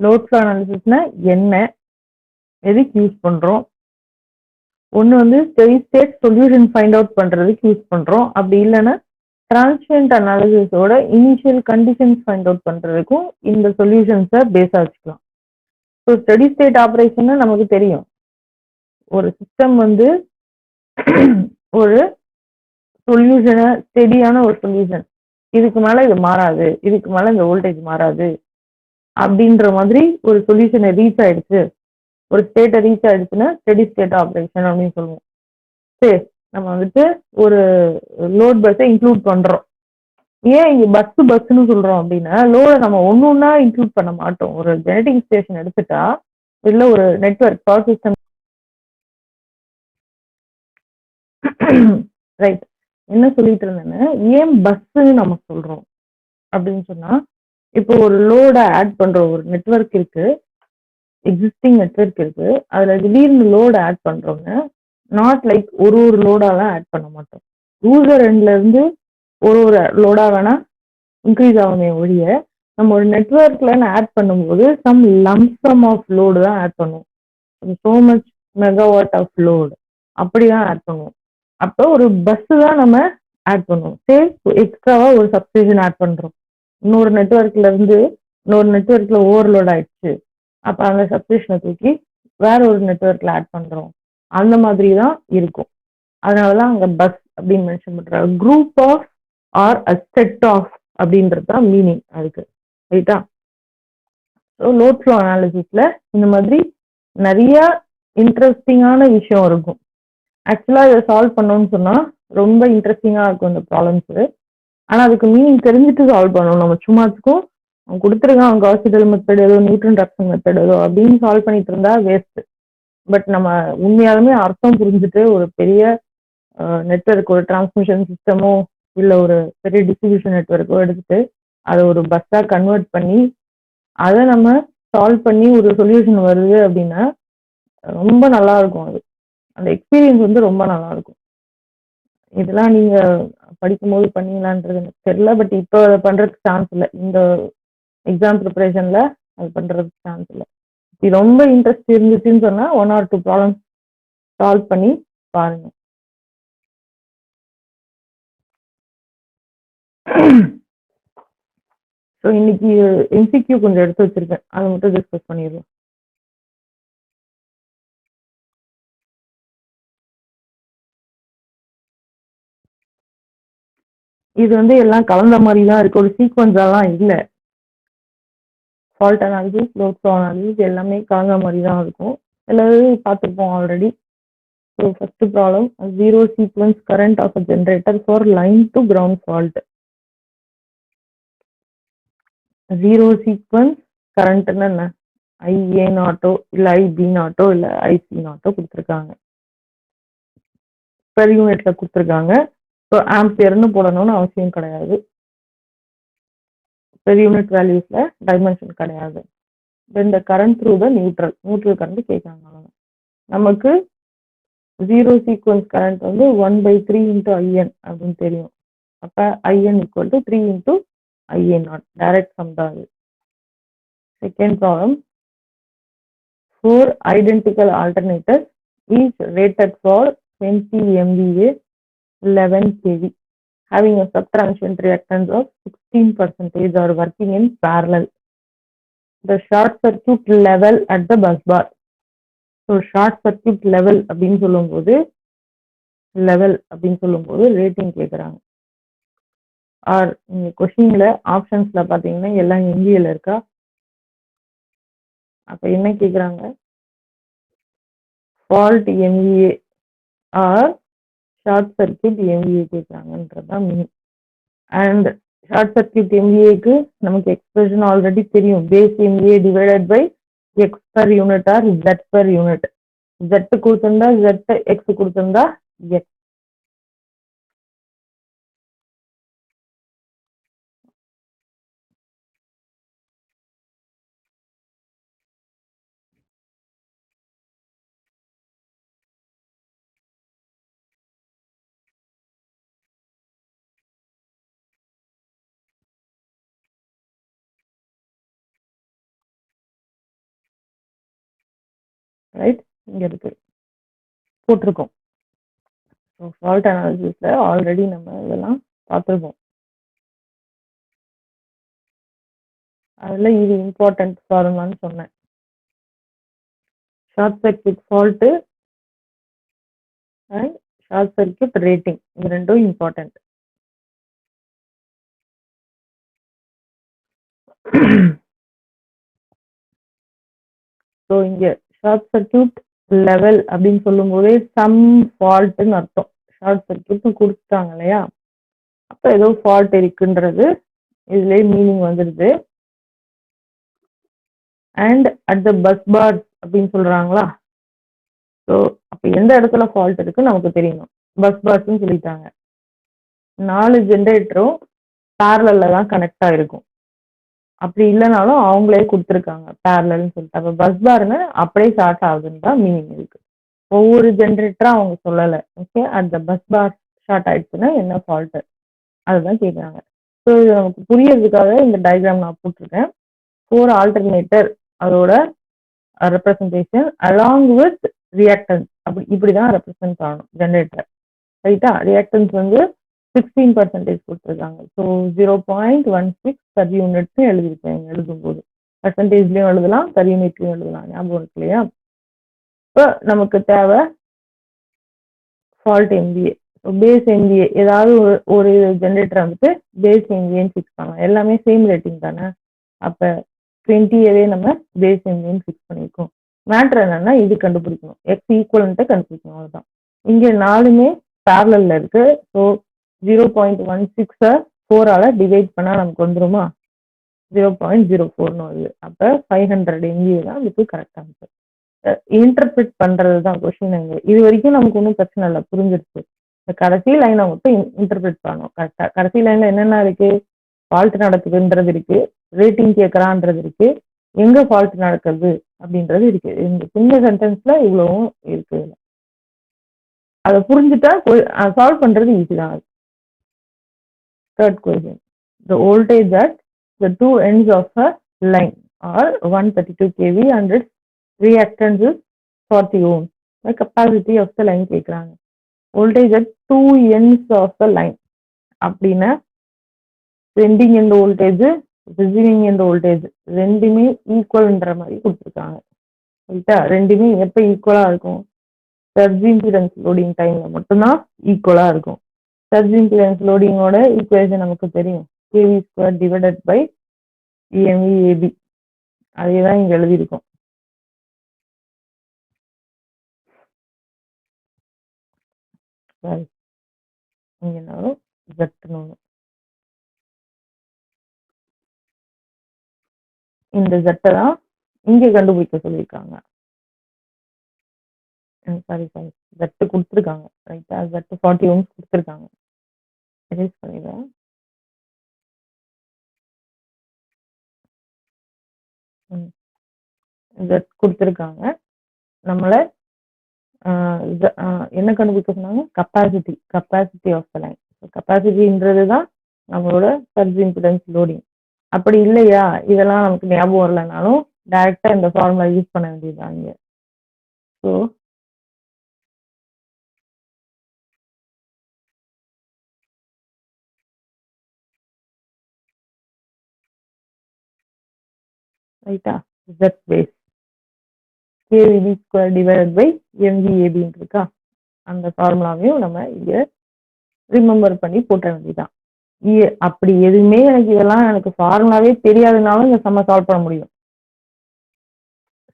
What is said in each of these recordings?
Load flow அனாலிசிஸ்னா என்ன, எதுக்கு use பண்றோம்? ஒன்று வந்து steady state solution find out பண்றதுக்கு யூஸ் பண்றோம். அப்படி இல்லைன்னா டிரான்சியன்ட் அனாலிசிஸோட இனிஷியல் கண்டிஷன்ஸ் ஃபைண்ட் அவுட் பண்றதுக்கும் இந்த சொல்யூஷன்ஸை பேஸா வச்சுக்கலாம். ஸோ ஸ்டெடி ஸ்டேட் ஆப்ரேஷன் நமக்கு தெரியும். ஒரு சிஸ்டம் வந்து ஒரு சொல்யூஷனை ஸ்டெடியான ஒரு சொல்யூஷன், இதுக்கு மேல இது மாறாது, இதுக்கு மேல இந்த வோல்டேஜ் மாறாது அப்படின்ற மாதிரி ஒரு சொல்யூஷனை ரீச் ஆயிடுச்சு, ஒரு ஸ்டேட்டை ரீச் ஆயிடுச்சுன்னா ஸ்டெடி ஸ்டேட் ஆப்ரேஷன் அப்படின்னு சொல்லுவோம். சரி, நம்ம வந்துட்டு ஒரு லோட் பஸ்ஸை இன்க்ளூட் பண்றோம். ஏன் இங்க பஸ்ன்னு சொல்றோம் அப்படின்னா, லோட நம்ம ஒன்னொன்னா இன்க்ளூட் பண்ண மாட்டோம். ஒரு ஜெனரேட்டிங் ஸ்டேஷன் எடுத்துட்டா இல்ல ஒரு நெட்வொர்க் பவர் சிஸ்டம் ரைட், என்ன சொல்லிட்டு இருந்தேன்னா, ஏன் பஸ்ன்னு நம்ம சொல்றோம் அப்படின்னு சொன்னா, இப்போ ஒரு லோட ஆட் பண்றோம், ஒரு நெட்வொர்க் இருக்கு, எக்ஸிஸ்டிங் நெட்வொர்க் இருக்கு, அதுல திடீர்னு லோடு ஆட் பண்றோங்க. நாட் லைக் ஒரு லோடாலாம் ஆட் பண்ண மாட்டோம். யூசர் எண்ட்ல இருந்து ஒரு லோடா வேணா இன்க்ரீஸ் ஆகுமே ஒழிய, நம்ம ஒரு நெட்வொர்க்ல ஆட் பண்ணும்போது சம் லம்சம் ஆஃப் லோடு தான் ஆட் பண்ணுவோம். So much megawatt of load அப்படிதான் ஆட் பண்ணுவோம். அப்போ ஒரு பஸ் தான் நம்ம ஆட் பண்ணுவோம். சரி, எக்ஸ்ட்ராவா ஒரு சப்ஸ்டேஷன் ஆட் பண்றோம். இன்னொரு நெட்வொர்க்ல இருந்து இன்னொரு நெட்வொர்க்ல ஓவர்லோட் ஆயிடுச்சு, அப்ப அந்த சப்ஸ்டேஷனை தூக்கி வேற ஒரு நெட்வொர்க்ல ஆட் பண்றோம். அந்த மாதிரி தான் இருக்கும். அதனாலதான் அங்க பஸ் அப்படின்னு மென்ஷன் பண்றாங்க. Group of or a set of அப்படின்றது தான் மீனிங் அதுக்கு. ரைட்டா? ஸோ லோட் ஃப்ளோ அனாலிசிஸ்ல இந்த மாதிரி நிறைய இன்ட்ரெஸ்டிங்கான விஷயம் இருக்கும். ஆக்சுவலா இதை சால்வ் பண்ணோம்னு சொன்னா ரொம்ப இன்ட்ரெஸ்டிங்கா இருக்கும் இந்த ப்ராப்ளம்ஸ். ஆனா அதுக்கு மீனிங் தெரிஞ்சுட்டு சால்வ் பண்ணணும். நம்ம சும்மாச்சுக்கும் அவன் கொடுத்துருக்கான் காஸ் சீடல் மெத்தட் ஏதோ, நியூட்டன் ராப்சன் மெத்தட் ஏதோ அப்படின்னு சால்வ் பண்ணிட்டு இருந்தா வேஸ்ட். பட் நம்ம உண்மையாலுமே அர்த்தம் புரிஞ்சுட்டு ஒரு பெரிய நெட்வொர்க், ஒரு டிரான்ஸ்மிஷன் சிஸ்டமோ இல்லை ஒரு பெரிய டிஸ்ட்ரிபியூஷன் நெட்வொர்க்கோ எடுத்துட்டு அதை ஒரு பஸ்ஸா கன்வெர்ட் பண்ணி அதை நம்ம சால்வ் பண்ணி ஒரு சொல்யூஷன் வருது அப்படின்னா ரொம்ப நல்லா இருக்கும். அது அந்த எக்ஸ்பீரியன்ஸ் வந்து ரொம்ப நல்லா இருக்கும். இதெல்லாம் நீங்க படிக்கும்போது பண்ணீங்களான்றது எனக்கு தெரியல. பட் இப்போ அதை பண்றதுக்கு சான்ஸ் இல்லை. இந்த எக்ஸாம் ப்ரிப்பரேஷன்ல அது பண்றதுக்கு சான்ஸ் இல்லை. இது ரொம்ப இன்ட்ரெஸ்ட் இருந்துச்சுன்னு சொன்னா 1 or 2 ப்ராப்ளம் சால்வ் பண்ணி பாருங்க. ஸோ இன்னைக்கு எம்சிக்யூ கொஞ்சம் எடுத்து வச்சிருக்கேன், அதை மட்டும் டிஸ்கஸ் பண்ணிடுவோம். இது வந்து எல்லாம் கலந்த மாதிரி தான் இருக்கு, ஒரு சீக்வன்ஸாலாம் இல்லை. Fault analysis, load flow analysis எல்லாமே கலந்த மாதிரி தான் இருக்கும். எல்லாரும் பார்த்துருப்போம் already. So first problem, zero sequence current of a generator for line to ground fault. Zero sequence கரண்ட்னா என்ன? ஐஏ நாட்டோ இல்லை ஐபி நாட்டோ இல்லை ஐசி நாட்டோ கொடுத்துருக்காங்க, பெர் யூனிட்ல கொடுத்துருக்காங்க. ஸோ ஆம்பியர்னு போடணும்னு அவசியம் கிடையாது, பெர் யூனிட் வேல்யூஸ்ல டைமென்ஷன் கிடையாது. Then the current through the neutral current கேட்காங்க. நமக்கு ஜீரோ சீக்வன்ஸ் கரண்ட் வந்து 1/3 இன்டூ ஐஎன் அப்படின்னு தெரியும். அப்ப I N equal to 3 into I A not, direct sum தான் அது. Second problem, 4 identical alternators each rated for 20 MVA 11 kV having a subtransient reactance of 16% are working in parallel. The short circuit level at the bus bar. So short circuit level அப்படின்னு சொல்லும்போது rating கேட்குறாங்க. R நீங்க கொஸ்டின்ல ஆப்ஷன்ஸ்ல பார்த்தீங்கன்னா எல்லாம் எம்பிஏல இருக்கா? அப்ப என்ன கேட்குறாங்க? Fault MVA or short circuit MVA கேட்குறாங்கன்றதுதான் மீனிங். அண்ட் ஷார்ட் சர்க்யூட் எம்விஏக்கு நமக்கு எக்ஸ்பிரஷன் ஆல்ரெடி தெரியும், base MVA divided by X per unit or Z per unit. Z கொடுத்திருந்தா ஜெட், எக்ஸ் கொடுத்திருந்தா எக்ஸ். ரைட்? இங்க இருக்கு போட்டிருக்கோம். ஸோ ஃபால்ட் அனாலிசிஸ்ல ஆல்ரெடி நம்ம இதெல்லாம் பார்த்துருக்கோம். அதுல இது இம்பார்ட்டன்ட் ஃபார்முலான்னு சொன்னேன். Short circuit fault and short circuit rating இது ரெண்டும் இம்பார்ட்டன்ட். ஸோ இங்க ஷார்ட் சர்க்யூட் லெவல் அப்படின்னு சொல்லும் போதே சம் ஃபால்ட்னு அர்த்தம். ஷார்ட் சர்க்யூட் கொடுத்துட்டாங்க இல்லையா, அப்ப ஏதோ ஃபால்ட் இருக்குன்றது இதுலயே மீனிங் வந்துடுது. And at the bus bars அப்படின்னு சொல்றாங்களா, ஸோ அப்ப எந்த இடத்துல ஃபால்ட் இருக்கு நமக்கு தெரியணும். பஸ் பார்ஸ்ன்னு சொல்லிட்டாங்க, 4 ஜென்ரேட்டரும் பேரலல்ல தான் கனெக்ட் ஆயிருக்கும். அப்படி இல்லைனாலும் அவங்களே கொடுத்துருக்காங்க பேரலல்னு சொல்லிட்டு. அப்ப பஸ் பார்னு அப்படியே ஷார்ட் ஆகுதுன்னு தான் மீனிங் இருக்கு. ஒவ்வொரு ஜென்ரேட்டரா அவங்க சொல்லலை. ஓகே, அந்த பஸ் பார் ஷார்ட் ஆயிடுச்சுன்னா என்ன ஃபால்ட் அதுதான் கேட்குறாங்க. ஸோ இது நமக்கு புரியறதுக்காக இந்த டயக்ராம் நான் போட்டிருக்கேன். 4 ஆல்டர்னேட்டர் அதோட ரெப்ரசன்டேஷன் அலாங் வித் ரியாக்டன்ஸ் அப்படி இப்படிதான் ரெப்ரசன்ட் ஆகணும் ஜென்ரேட்டர். ரைட்டா? ரியாக்டன்ஸ் வந்து 16% கொடுத்துருக்காங்க. ஸோ 0.16 per யூனிட்னு எழுதியிருக்கேன் எழுதும்போது. பர்சன்டேஜ்லயும் எழுதலாம், per யூனிட்லயும் எழுதலாம். ஞாபகம் இருக்கு இல்லையா? இப்போ நமக்கு தேவை ஃபால்ட் எம்பிஏ, பேஸ் எம்பிஏ. ஏதாவது ஒரு ஜென்ரேட்டர் வந்துட்டு பேஸ் எம்பிஏன்னு ஃபிக்ஸ் பண்ணலாம். எல்லாமே சேம் ரேட்டிங் தானே. அப்போ 20வே நம்ம பேஸ் எம்பிஏன்னு ஃபிக்ஸ் பண்ணியிருக்கோம். மேட்ரு என்னன்னா இது கண்டுபிடிக்கணும், எக்ஸ் ஈக்குவலன்ட்டை கண்டுபிடிக்கணும், அதுதான். இங்கே 4மே பேரலல்ல இருக்கு. ஸோ 0.16 4ஆல டிவைட் பண்ணால் நமக்கு வந்துருமா? 0.04ன்னு வருது. அப்போ 500 எம்பிஏ தான் இதுக்கு கரெக்ட் ஆன்சர். இன்டர்பிரட் பண்றது தான் கொஸ்டின். இது வரைக்கும் நமக்கு ஒன்றும் பிரச்சனை இல்லை, புரிஞ்சிருச்சு. இந்த கடைசி லைனை மட்டும் இன்டர்பிரட் பண்ணணும் கரெக்டா. கடைசி லைன்ல என்னென்ன இருக்கு? ஃபால்ட் நடக்குதுன்றது இருக்கு, ரேட்டிங் கேட்கறான்றது இருக்கு, எங்க ஃபால்ட் நடக்குது அப்படின்றது இருக்கு. இந்த சின்ன சென்டென்ஸ்ல இவ்வளவும் இருக்கு. அதை புரிஞ்சுட்டா சால்வ் பண்றது ஈஸி தான். Third question, the voltage at the two ends of a line are 132 kV and its reactance is 40 ohms. The capacity of the line கேட்குறாங்க. voltage at two ends of the line அப்படின்னா sending end voltage, receiving end voltage ரெண்டுமே ஈக்குவல்ன்ற மாதிரி கொடுத்துருக்காங்க. ரைட்டா? ரெண்டுமே எப்போ ஈக்குவலா இருக்கும்? சர்ஜ் இம்பிடன்ஸ் லோடிங் டைம்ல மட்டும்தான் ஈக்குவலா இருக்கும். சர்ஜ் இம்பிடன்ஸ் லோடிங்கோட ஈக்குவேஷன் நமக்கு தெரியும், கேவி ஸ்கொயர் டிவைடட் பை இஎம்இஏபி. அதே தான் இங்க எழுதியிருக்கோம். இங்க என்னாலும் ஜெட்னு இந்த ஜெட்டை தான் இங்க கண்டுபிடிக்க சொல்லியிருக்காங்க. சாரி ஜெட்டு கொடுத்துருக்காங்க. ரைட்டா? ஜெட்டு 40 ohms கொடுத்துருக்காங்க. எரேஸ் பண்ணிடுறேன். ஜெட் கொடுத்துருக்காங்க. நம்மள என்ன கண்டுபிடிக்க சொன்னாங்க? Capacity of the line. கப்பாசிட்டின்றது தான் நம்மளோட சர்ஜ் இம்பிடன்ஸ் லோடிங். அப்படி இல்லையா, இதெல்லாம் நமக்கு ஞாபகம் வரலனாலும் டைரக்டா இந்த ஃபார்முலா யூஸ் பண்ண வேண்டியதுதான் இங்க. ஸோ ரைட்டா, Z base KVB square divided by MVABன்னு இருக்கா, அந்த ஃபார்முலாவையும் நம்ம இங்க ரிமெம்பர் பண்ணி போட்ட வேண்டியதான். அப்படி எதுவுமே எனக்கு ஃபார்முலாவே தெரியாதுனாலும் இந்த சம்ம சால்வ் பண்ண முடியும்.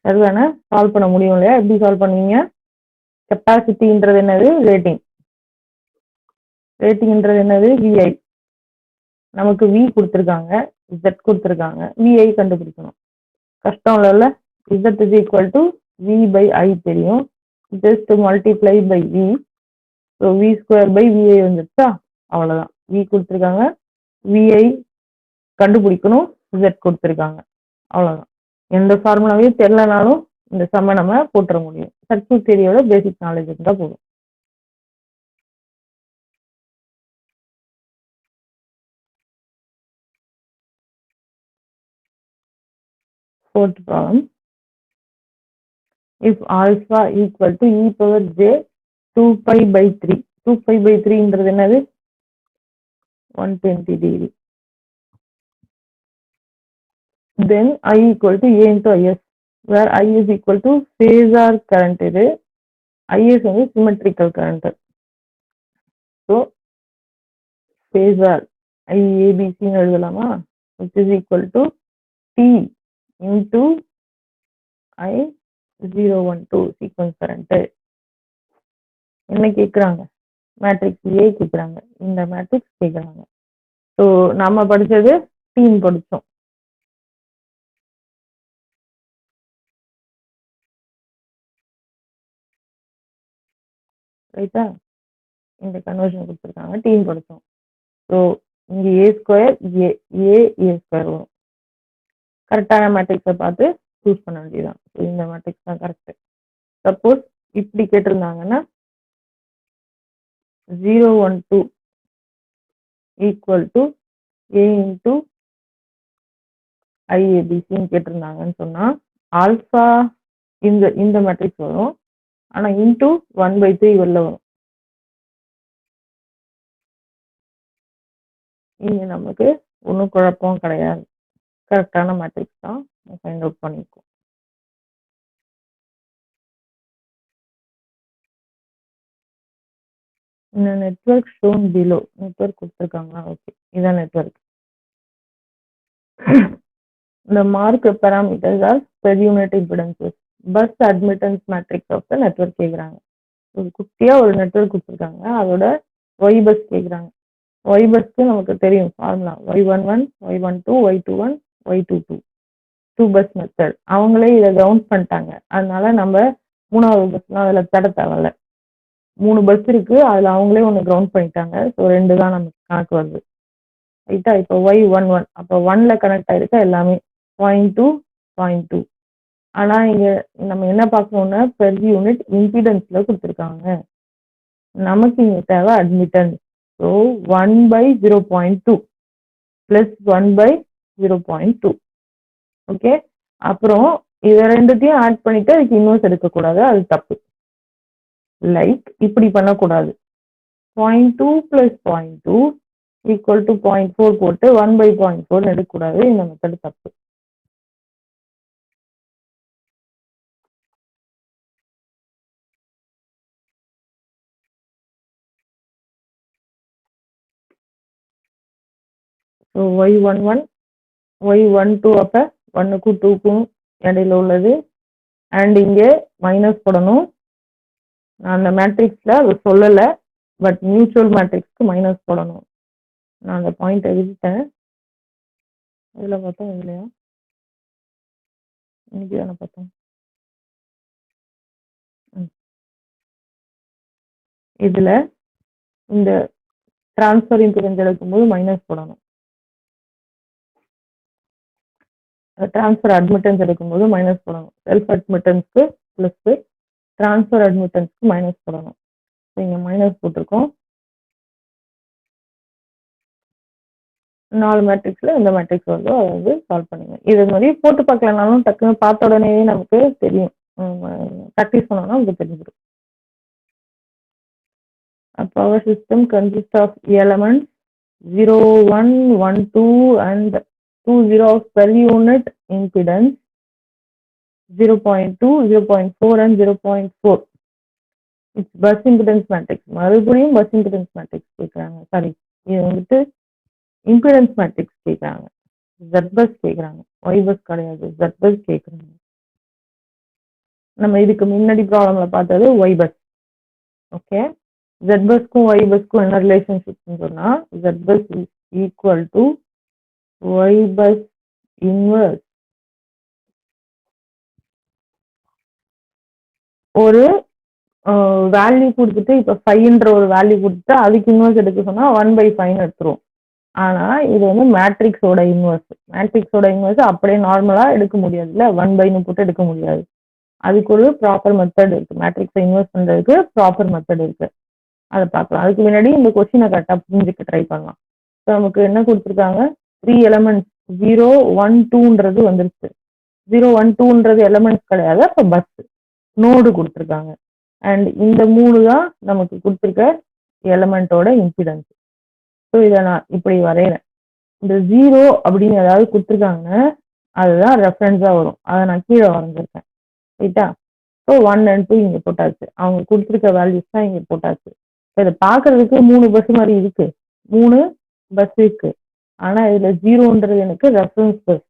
சரிதானே? சால்வ் பண்ண முடியும் இல்லையா? எப்படி சால்வ் பண்ணுவீங்க? கெப்பாசிட்டின்றது என்னது? ரேட்டிங். ரேட்டிங்ன்றது என்னது? விஐ. நமக்கு வி கொடுத்துருக்காங்க, Z கொடுத்துருக்காங்க, விஐ கண்டுபிடிக்கணும். கஷ்டம் இல்லைல்ல? Z is equal to V by I தெரியும், just multiply by V. So V square by V I வந்துருச்சா? அவ்வளோதான். V கொடுத்துருக்காங்க, விஐ கண்டுபிடிக்கணும், Z கொடுத்துருக்காங்க, அவ்வளோதான். எந்த ஃபார்முலாவையும் தெரியலனாலும் இந்த சம்ம நம்ம போட்டுற முடியும். சர்க்யூட் தியரியோட பேசிக் நாலேஜ் இருந்தால் போதும். Fourth problem. if alpha equal to e power j 2 pi by 3. 2 pi by 3 ன்றது என்னது? 120 degree. Then I equal to A into IS, where I is equal to phasor current இது, IS வந்து symmetrical current. So phasor IABC எழுதலாமா, which is equal to T into I012 sequence current. என்ன கேக்குறாங்க? Matrix A கேக்குறாங்க, இந்த matrix கேக்குறாங்க. So நம்ம படிச்சது டீம் படிச்சோம். ரைட்டா? இந்த கன்வர்ஷன் கொடுத்துருக்காங்க, டீம் படிச்சோம். ஸோ இங்க ஏ ஸ்கொயர் ஏ ஸ்கொயர் வரும். கரெக்டான மேட்ரிக்ஸை பார்த்து சூஸ் பண்ண வேண்டியதுதான். ஸோ இந்த மேட்ரிக்ஸ் தான் கரெக்ட். சப்போஸ் இப்படி கேட்டிருந்தாங்கன்னா 012 ஈக்குவல் டு ஏ இன்டூ ஐஏபிசின்னு கேட்டிருந்தாங்கன்னு சொன்னா ஆல்ஃபா இந்த மேட்ரிக்ஸ் வரும், ஆனா இன்டூ 1/3 வெளில வரும். இங்க நமக்கு ஒன்றும் குழப்பம் கிடையாது, கரெக்டான மேட்ரிக்ஸ் தான் ஃபைண்ட் அவுட் பண்ணிருக்கோம். இந்த நெட்வொர்க் ஷோன் பிலோ, நெட்வொர்க் கொடுத்துருக்காங்களா? ஓகே, இதான் network. The mark parameters are per unit impedances. Bus admittance matrix of the network கேக்குறாங்க. ஒரு குட்டியா ஒரு நெட்வொர்க் கொடுத்துருக்காங்க, அதோட ஒய் பஸ் கேக்குறாங்க. ஒய் பஸ்க்கு நமக்கு தெரியும் formula, y11 y12 y21 y22 two bus method. அவங்களே இதை கவுண்ட் பண்ணிட்டாங்க, அதனால நம்ம மூணாவது பஸ்லாம் அதுல தட தேவையில்ல. 3 பஸ் இருக்கு, அதுல அவங்களே ஒன்று கிரவுண்ட் பண்ணிட்டாங்க. ஸோ 2 தான் நமக்கு கணக்கு வருது. ரைட்டா? இப்போ y11 அப்போ 1ல கனெக்ட் ஆயிருக்க எல்லாமே 0.2 0.2. ஆனா இங்க நம்ம என்ன பார்க்கணும்னா பெர் யூனிட் இம்பிடன்ஸ்ல கொடுத்துருக்காங்க, நமக்கு இங்க தேவை அட்மிட்டன்ஸ். So 1/0.2 plus 1/0.2. ஓகே, அப்புறம் இதை ரெண்டுத்தையும் ஆட் பண்ணிட்டு அதுக்கு இன்வெர்ஸ் எடுக்கக்கூடாது, அது தப்பு. லைக் இப்படி பண்ணக்கூடாது, 0.2 பிளஸ் 0.2 ஈக்குவல் டு 0.4 போட்டு 1/0.4 எடுக்கக்கூடாது. இந்த மெத்தட் தப்பு. ஸோ y11 y12 அப்ப 1க்கும் 2க்கும் இடையில உள்ளது, அண்ட் இங்கே மைனஸ் போடணும். நான் அந்த மேட்ரிக்ஸ்ல அது சொல்லலை, பட் மியூச்சுவல் மேட்ரிக்ஸ்க்கு மைனஸ் போடணும். நான் அந்த பாயிண்ட் எழுதிட்டேன். இதில் பார்த்தோம், இல்லையா? இன்னைக்கு தானே பார்த்தோம். இதுல இந்த டிரான்ஸ்ஃபர் இம்பிடன்ஸ் எடுக்கும்போது மைனஸ் போடணும், டிரான்ஸ்ஃபர் அட்மிட்டன்ஸ் எடுக்கும்போது மைனஸ் போடணும். செல்ஃப் அட்மிட்டன்ஸ்க்கு பிளஸ், டிரான்ஸ்ஃபர் அட்மிட்டன்ஸ்க்கு மைனஸ் போடணும். ஸோ இங்கே மைனஸ் போட்டிருக்கோம். 4 மேட்ரிக்ஸ்ல இந்த மேட்ரிக்ஸ் வருதோ அதை வந்து சால்வ் பண்ணுங்க. இது மாதிரி போட்டு பார்க்கலனாலும் டக்குன்னு பார்த்த உடனே நமக்கு தெரியும், ப்ராக்டிஸ் பண்ணோம்னா நமக்கு தெரிஞ்சிடும். A power system consists of elements 0, 1, 1, 2 and 2 zeros per unit impedance 0.2, 0.4 and 0.4. It's bus impedance matrix. மறுபடியும் bus impedance matrix கேட்குறாங்க. சாரி, இது வந்துட்டு இம்பிடன்ஸ் மேட்ரிக்ஸ் கேட்குறாங்க, Z பஸ் கேட்குறாங்க, ஒய் பஸ் கிடையாது, Z பஸ் கேட்குறாங்க. நம்ம இதுக்கு முன்னாடி ப்ராப்ளம்ல பார்த்தது ஒய் பஸ். ஓகே, Z பஸ்க்கும் ஒய் பஸ்க்கும் என்ன ரிலேஷன்ஷிப்னு சொன்னா Z bus is equal to Y bus inverse. ஒரு வேல்யூ கொடுத்துட்டு, இப்போ 5ன்ற ஒரு வேல்யூ கொடுத்துட்டு அதுக்கு இன்வர்ஸ் எடுக்க சொன்னா 1/5 எடுத்துரும். ஆனா இது வந்து மேட்ரிக்ஸோட இன்வர்ஸ். மேட்ரிக்ஸோட இன்வர்ஸ் அப்படியே நார்மலா எடுக்க முடியாது, இல்ல 1/ன்னு போட்டு எடுக்க முடியாது. அதுக்கு ஒரு ப்ராப்பர் மெத்தட் இருக்கு, மேட்ரிக்ஸை இன்வர்ஸ் பண்றதுக்கு ப்ராப்பர் மெத்தட் இருக்கு, அதை பார்க்கலாம். அதுக்கு முன்னாடி இந்த கொஸ்டினை கரெக்டா புரிஞ்சுக்க ட்ரை பண்ணலாம். ஸோ நமக்கு என்ன கொடுத்துருக்காங்க, 3 எலமெண்ட்ஸ் 0, 1, 2ன்றது வந்துருச்சு. 0, 1, 2ன்றது எலமெண்ட்ஸ் கிடையாது, அப்போ பஸ். நோடு கொடுத்துருக்காங்க. அண்ட் இந்த 3 தான் நமக்கு கொடுத்துருக்க எலமெண்ட்டோட இம்பிடன்ஸ். ஸோ இதை நான் இப்படி வரைகிறேன். இந்த 0 அப்படின்னு ஏதாவது கொடுத்துருக்காங்கன்னா அதுதான் ரெஃபரன்ஸா வரும். அதை நான் கீழே வரைஞ்சிருக்கேன். ரைட்டா? ஸோ 1 and 2 இங்க போட்டாச்சு. அவங்க கொடுத்துருக்க வேல்யூஸ் தான் இங்க போட்டாச்சு. இதை பார்க்கறதுக்கு 3 பஸ் மாதிரி இருக்கு. 3 பஸ் இருக்கு. ஆனா இதுல 0ன்றது எனக்கு ரெஃபரன்ஸ் பஸ்.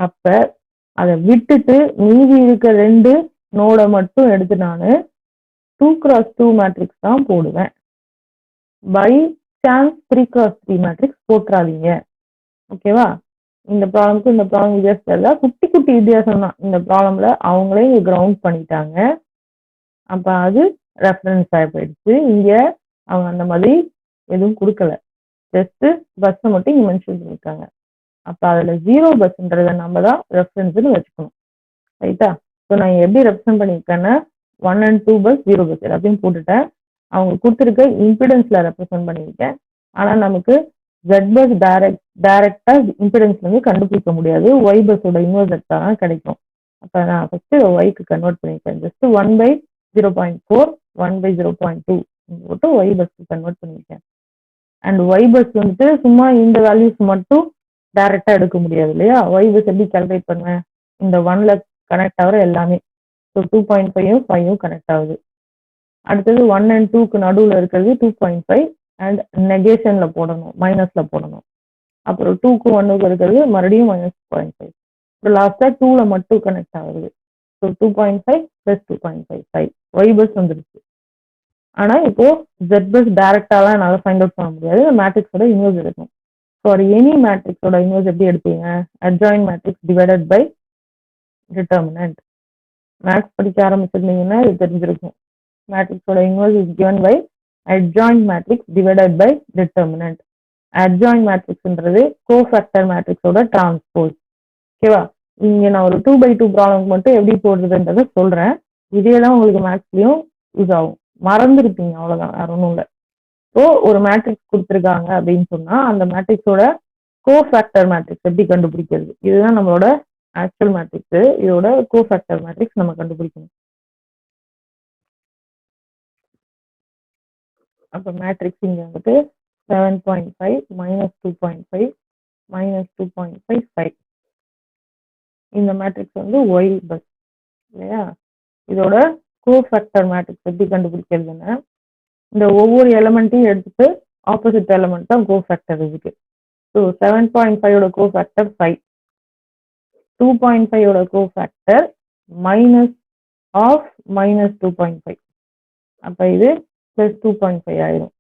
அப்ப அதை விட்டுட்டு மீதி இருக்க 2 நோட மட்டும் எடுத்து நான் 2x2 மேட்ரிக்ஸ் தான் போடுவேன். பை சான்ஸ் 3x3 மேட்ரிக்ஸ் போட்டுறாதீங்க. ஓகேவா? இந்த ப்ராப்ளம்க்கு இந்த ப்ராப்ளம் வித்தியாசம் இல்லை. குட்டி குட்டி வித்தியாசம் தான். இந்த ப்ராப்ளம்ல அவங்களே இங்க கிரவுண்ட் பண்ணிட்டாங்க. அப்ப அது ரெஃபரன்ஸ் ஆகி போயிடுச்சு. இங்க அவங்க அந்த மாதிரி எதுவும் கொடுக்கல. ஜஸ்ட் பஸ் மட்டும் இங்க மென்ஷன் பண்ணிருக்காங்க. அப்ப அதுல 0 பஸ்ன்றத நம்ம தான் ரெஃபரன்ஸ்னு வச்சுக்கணும். ரைட்டா? ஸோ நான் எப்படி ரெப்ரசென்ட் பண்ணியிருக்கேன்னா 1 and 2 பஸ் 0 பஸ் எல்லாத்தையும் போட்டுட்டேன். அவங்க கொடுத்துருக்க இம்பிடன்ஸ்ல ரெப்ரசென்ட் பண்ணியிருக்கேன். ஆனா நமக்கு Z பஸ் டைரக்டா இம்பிடன்ஸ்ல இருந்து கண்டுபிடிக்க முடியாது. Y பஸ்ஸோட இன்வெர்ஸ் எடுத்தா தான் கிடைக்கும். அப்ப நான் ஃபர்ஸ்ட் Yக்கு கன்வெர்ட் பண்ணிருக்கேன். ஜஸ்ட் 1/0.4 1/0.2 போட்டு Y பஸ்க்கு கன்வெர்ட் பண்ணிருக்கேன். அண்ட் Y பஸ் வந்துட்டு சும்மா இந்த வேல்யூஸ் மட்டும் டைரக்டா எடுக்க முடியாது இல்லையா? Y பஸ் எப்படி கால்குலேட் பண்ணுவேன்? இந்த 1ல கனெக்ட் ஆகிற எல்லாமே. ஸோ 2.5ம் 5ம் கனெக்ட் ஆகுது. அடுத்தது 1 and 2க்கு நடுவில் இருக்கிறது 2.5 அண்ட் நெகேஷன்ல போடணும், மைனஸ்ல போடணும். அப்புறம் 2க்கு 1க்கு இருக்கிறது மறுபடியும் -0.5. அப்புறம் லாஸ்டா 2ல மட்டும் கனெக்ட் ஆகுது. ஸோ 2.5 + 2.55 ஒய் பஸ் வந்துருச்சு. ஆனா இப்போ Z பஸ் டைரக்டாலாம் என்னால ஃபைண்ட் அவுட் பண்ண முடியாது. மேட்ரிக்ஸோட இன்வெர்ஸ் எடுக்கணும். ஃபார் எனி மேட்ரிக்ஸோட இன்வெர்ஸ் எப்படி எடுப்பீங்க? Adjoint matrix divided by determinant. Maths படிக்க ஆரம்பிச்சிருந்தீங்கன்னா இது தெரிஞ்சிருக்கும். மேட்ரிக்ஸோட inverse is given by adjoint matrix divided by determinant. adjoint matrixன்றது கோஃபேக்டர் மேட்ரிக்ஸோட டிரான்ஸ்போஸ். ஓகேவா? இங்க நான் ஒரு 2/2 ப்ராப்ளம் மட்டும் எப்படி போடுறதுன்றதை சொல்றேன். இதே தான் உங்களுக்கு மேத்ஸ்லயும் யூஸ் ஆகும். மறந்துருப்பீங்க, அவ்வளவுதான், வேற ஒன்றும் இல்லை. ஸோ ஒரு மேட்ரிக்ஸ் கொடுத்துருக்காங்க அப்படின்னு சொன்னா அந்த மேட்ரிக்ஸோட கோஃபேக்டர் மேட்ரிக்ஸ் எப்படி கண்டுபிடிக்கிறது? இதுதான் நம்மளோட ஆக்சுவல் மேட்ரிக்ஸ். இதோட கோஃபேக்டர் மேட்ரிக்ஸ் நம்ம கண்டுபிடிக்கணும். அப்போ மேட்ரிக்ஸ் இங்க வந்துட்டு 7.5 -2.5 -2.55. இந்த மேட்ரிக்ஸ் வந்து ஒய் பஸ் இல்லையா? இதோட கோஃபேக்டர் மேட்ரிக்ஸ் எப்படி கண்டுபிடிக்கிறதுன்னா இந்த ஒவ்வொரு எலமெண்ட்டையும் எடுத்துட்டு ஆப்போசிட் எலமெண்ட் தான் கோஃபேக்டர் இருக்கு. ஸோ 7.5ஓட கோஃபேக்டர் 5, 2.5ஓட கோஃபேக்டர் -2.5. அப்ப இது +2.5 ஆயிரும்.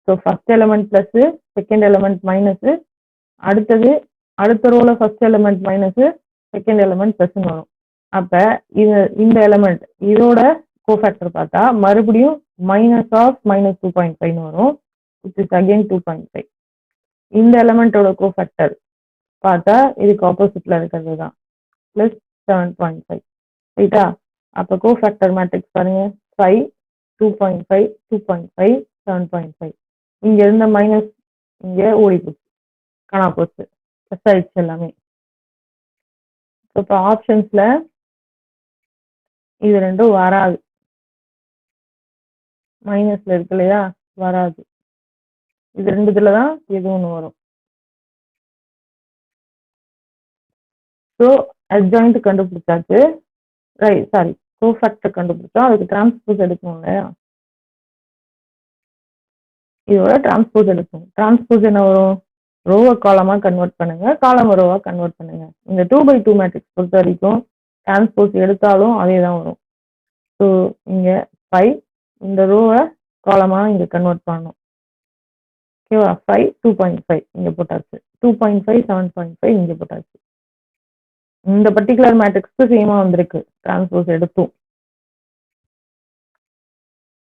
So first element plus, second element minus, அடுத்த ரோல first element minus, second element plus வரும். அப்ப இந்த எலமெண்ட் இதோட கோஃபேக்டர் பார்த்தா மறுபடியும் -2.5 வரும். It is again 2.5. இந்த எலமெண்டோட கோஃபேக்டர் பார்த்தா இதுக்கு ஆப்போசிட்ல இருக்கிறது தான் +7.5. ரைட்டா? அப்ப கோஃபேக்டர் மேட்ரிக்ஸ் பாருங்க, 5 2.5 2.5 7.5. இங்க இருந்த மைனஸ் இங்க ஓடி போச்சு, காணா போச்சு, ப்ளஸ் ஆயிடுச்சு எல்லாமே. இப்போ ஆப்ஷன்ஸ்ல இது ரெண்டும் வராது. மைனஸ்ல இருக்கு இல்லையா? வராது. இது ரெண்டுத்துல தான் எது ஒன்று வரும். ஸோ அட்ஜாயிண்ட் கண்டுபிடிச்சாச்சு. ரைட், சாரி, கோஃபேக்டர் கண்டுபிடிச்சோம். அதுக்கு டிரான்ஸ்போஸ் எடுக்கணும் இல்லையா? இதோட டிரான்ஸ்போஸ் எடுக்கணும். டிரான்ஸ்போஸ் என்ன வரும்? ரோவை காலமா கன்வெர்ட் பண்ணுங்க, காலம் ரோவா கன்வெர்ட் பண்ணுங்க. இந்த 2/2 மேட்ரிக்ஸ் பொறுத்த வரைக்கும் டிரான்ஸ்போஸ் எடுத்தாலும் அதே தான் வரும். ஸோ இங்க 5 இந்த ரோவை காலமா இங்க கன்வெர்ட் பண்ணணும். ஓகேவா? 5 2.5 இங்க போட்டாச்சு, 2.5 7.5 இங்க போட்டாச்சு. இந்த பர்டிகுலர் மேட்ரிக்ஸ்க்கு சேமா வந்திருக்கு டிரான்ஸ்போஸ் எடுத்தும்.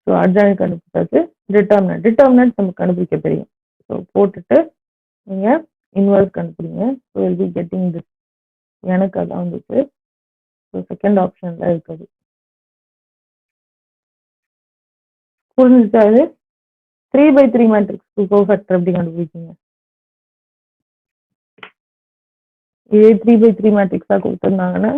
ஸோ அட்ஜாயிண்ட் கண்டுபிடிச்சாச்சு. டிட்டர்மினன்ட் நமக்கு கண்டுபிடிக்க தெரியும். ஸோ போட்டுட்டு நீங்க இன்வெர்ஸ் கண்டுபிடிங்க. So will be getting this. எனக்கு அதான் வந்துச்சு. ஸோ செகண்ட் ஆப்ஷன்ல இருக்குது. புரிஞ்சுச்சா? இது 3/3 மேட்ரிக்ஸ் கோஃபேக்டர் எப்படி கண்டுபிடிச்சீங்க? இதே 3/3 மேட்ரிக்ஸா கொடுத்துருந்தாங்கன்னா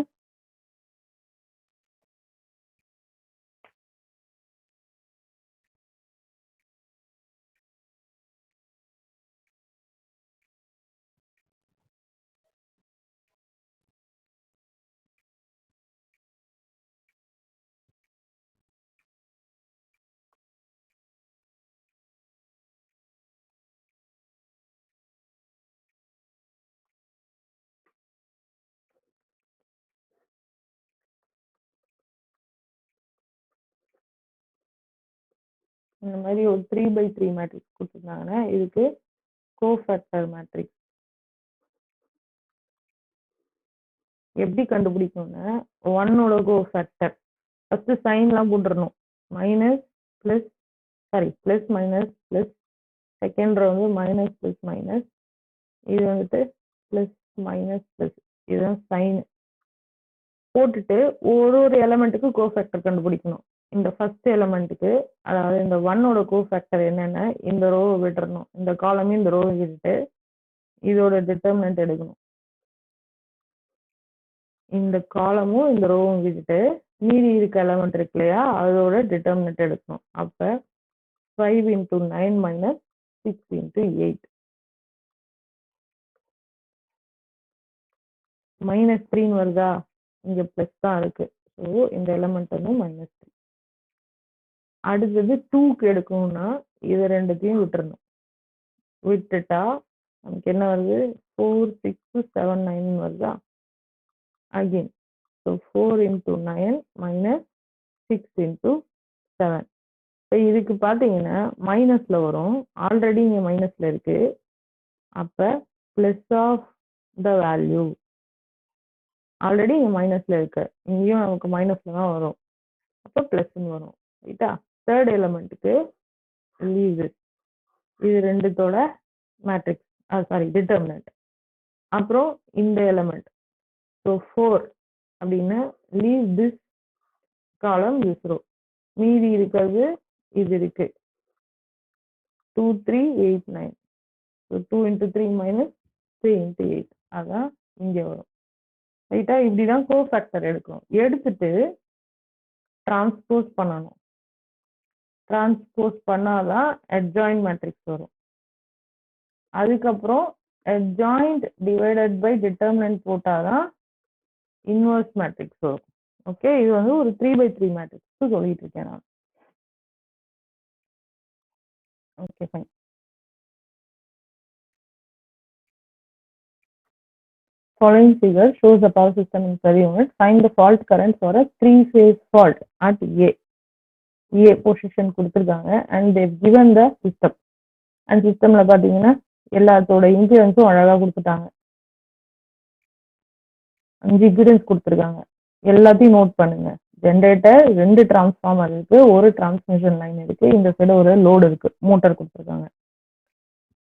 இந்த மாதிரி ஒரு 3x3 மேட்ரிக்ஸ் கொடுத்துருந்தாங்கன்னா இதுக்கு கோஃபேக்டர் மேட்ரிக்ஸ் எப்படி கண்டுபிடிக்கணும்னா 1ஓட கோஃபேக்டர் ஃபர்ஸ்ட் சைன்லாம் போட்டுடணும். Minus plus sorry plus minus plus second row வந்து மைனஸ் பிளஸ் மைனஸ், இது வந்துட்டு பிளஸ் மைனஸ் பிளஸ், இதுதான் சைன் போட்டுட்டு ஒரு எலமெண்ட்டுக்கு கோஃபேக்டர் கண்டுபிடிக்கணும். இந்த ஃபர்ஸ்ட் எலமெண்ட்டுக்கு அதாவது இந்த 1ஓட கோஃபேக்டர் என்னன்னா இந்த ரோவை விட்டுறணும், இந்த காலமையும் இந்த ரோவை விட்டுட்டு இதோட டிட்டர்மினன்ட் எடுக்கணும். இந்த காலமும் இந்த ரோவும் விட்டுட்டு மீதி இருக்க எலமெண்ட் இருக்கு இல்லையா அதோட டிட்டர்மினன்ட் எடுக்கணும். அப்ப 5 × 9 - 6 × 8 -3 வருதா, இங்க பிளஸ் தான் இருக்கு. ஸோ இந்த எலமெண்ட் வந்து -3. அடுத்தது 2க்கு எடுக்கணும்னா இது ரெண்டுத்தையும் விட்டுறணும். விட்டுட்டா நமக்கு என்ன வருது 4 6 7 9 வருதா. Again so 4 × 9 - 6 × 7. இப்போ இதுக்கு பார்த்தீங்கன்னா மைனஸ்ல வரும், ஆல்ரெடி இங்கே மைனஸ்ல இருக்கு. அப்போ plus of the value already இங்கே மைனஸ்ல இருக்கு, இங்கேயும் நமக்கு மைனஸ்ல தான் வரும். அப்போ பிளஸ்ன்னு வரும். ரைட்டா. தேர்ட் எலமெண்ட்டுக்கு லீவ் இது ரெண்டுத்தோட மேட்ரிக்ஸ் சாரி டிட்டர்மினன்ட். அப்புறம் இந்த எலமெண்ட் ஸோ 4 அப்படின்னா leave this column this row, மீதி இருக்கிறது இது இருக்கு 2 3 8 9. ஸோ 2 × 3 - 3 × 8 அதான் இங்கே வரும். ரைட்டா. இப்படிதான் கோஃபேக்டர் எடுக்கணும். எடுத்துட்டு டிரான்ஸ்போஸ் பண்ணணும். டிரான்ஸ்போஸ் பண்ணாதான் அட்ஜாயின்ட் மேட்ரிக்ஸ் வரும். அதுக்கப்புறம் அட்ஜாயின்ட் டிவைடட் பை டிட்டர்மினன்ட் போட்டாதான் இன்வர்ஸ் மேட்ரிக்ஸ் வரும். ஓகே, இது வந்து ஒரு 3x3 மேட்ரிக்ஸ் சொல்லிட்டு இருக்கேன் நான். Okay fine. Following figure shows the power system in per unit. Find the fault current for a 3-phase fault at A position கொடுத்துருக்காங்க and they've given the system. and systemல பாத்தீங்கன்னா எல்லாத்தோட இம்பிடன்ஸும் அழகா கொடுத்துட்டாங்க. 5 இம்பிடன்ஸ் கொடுத்துருக்காங்க. எல்லாத்தையும் நோட் பண்ணுங்க. ஜென்ரேட்டர் 2 டிரான்ஸ்ஃபார்மர் இருக்கு, ஒரு டிரான்ஸ்மிஷன் லைன் இருக்கு, இந்த சைடு ஒரு லோடு இருக்கு, மோட்டார் கொடுத்துருக்காங்க.